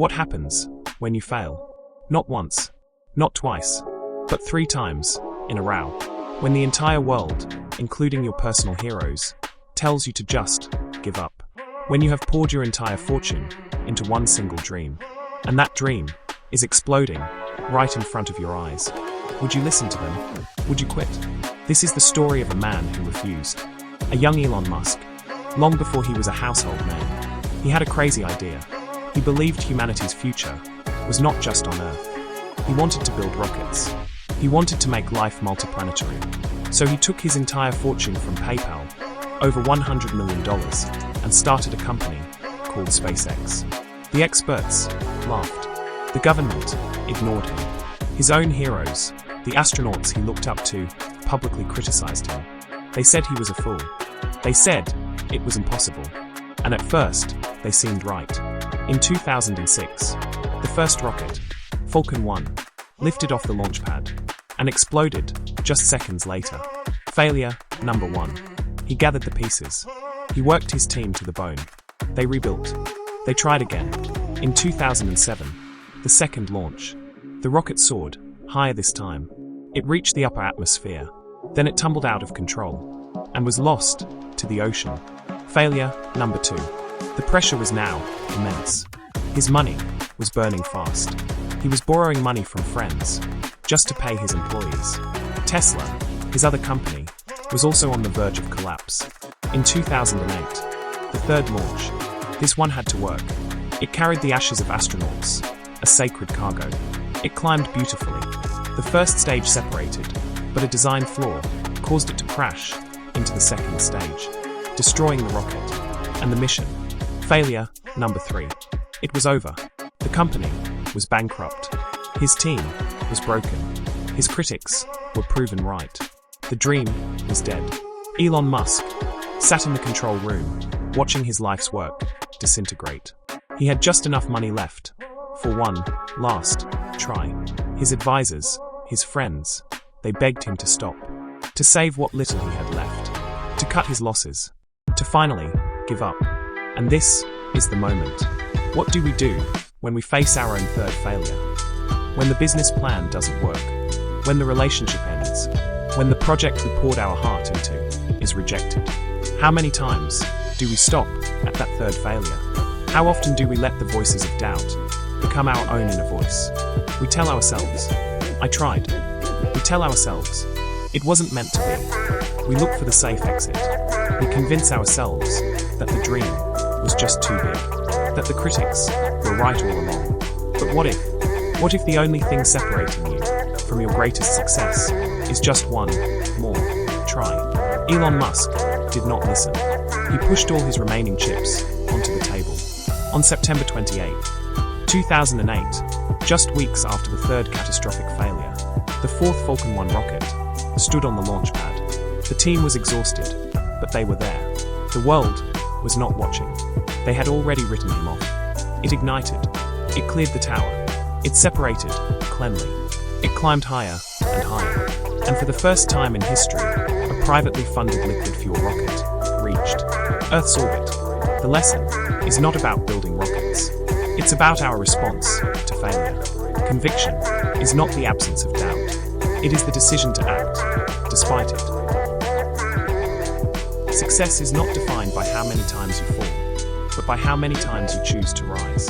What happens when you fail? Not once, not twice, but 3 times in a row. When the entire world, including your personal heroes, tells you to just give up. When you have poured your entire fortune into one single dream, and that dream is exploding right in front of your eyes. Would you listen to them? Would you quit? This is the story of a man who refused. A young Elon Musk. Long before he was a household name, he had a crazy idea. He believed humanity's future was not just on Earth. He wanted to build rockets. He wanted to make life multiplanetary. So he took his entire fortune from PayPal, over $100 million, and started a company called SpaceX. The experts laughed. The government ignored him. His own heroes, the astronauts he looked up to, publicly criticized him. They said he was a fool. They said it was impossible. And at first, they seemed right. In 2006, the first rocket, Falcon 1, lifted off the launch pad and exploded just seconds later. Failure number 1. He gathered the pieces. He worked his team to the bone. They rebuilt. They tried again. In 2007, the second launch. The rocket soared, higher this time. It reached the upper atmosphere. Then it tumbled out of control and was lost to the ocean. Failure number 2. The pressure was now immense. His money was burning fast. He was borrowing money from friends just to pay his employees. Tesla, his other company, was also on the verge of collapse. In 2008, the third launch. This one had to work. It carried the ashes of astronauts, a sacred cargo. It climbed beautifully. The first stage separated, but a design flaw caused it to crash into the second stage, destroying the rocket and the mission. Failure number 3. It was over. The company was bankrupt. His team was broken. His critics were proven right. The dream was dead. Elon Musk sat in the control room, watching his life's work disintegrate. He had just enough money left for one last try. His advisors, his friends, they begged him to stop, to save what little he had left, to cut his losses, to finally give up. And this is the moment. What do we do when we face our own third failure? When the business plan doesn't work? When the relationship ends? When the project we poured our heart into is rejected? How many times do we stop at that third failure? How often do we let the voices of doubt become our own inner voice? We tell ourselves, I tried. We tell ourselves, it wasn't meant to be. We look for the safe exit. We convince ourselves that the dream was just too big, that the critics were right all along. But what if the only thing separating you from your greatest success is just one more try? Elon Musk did not listen. He pushed all his remaining chips onto the table. On September 28, 2008, just weeks after the third catastrophic failure, the fourth Falcon 1 rocket stood on the launch pad. The team was exhausted, but they were there. The world was not watching. They had already written him off. It ignited. It cleared the tower. It separated cleanly. It climbed higher and higher. And for the first time in history, a privately funded liquid fuel rocket reached Earth's orbit. The lesson is not about building rockets. It's about our response to failure. Conviction is not the absence of doubt. It is the decision to act, despite it. Success is not defined by how many times you fall, but by how many times you choose to rise.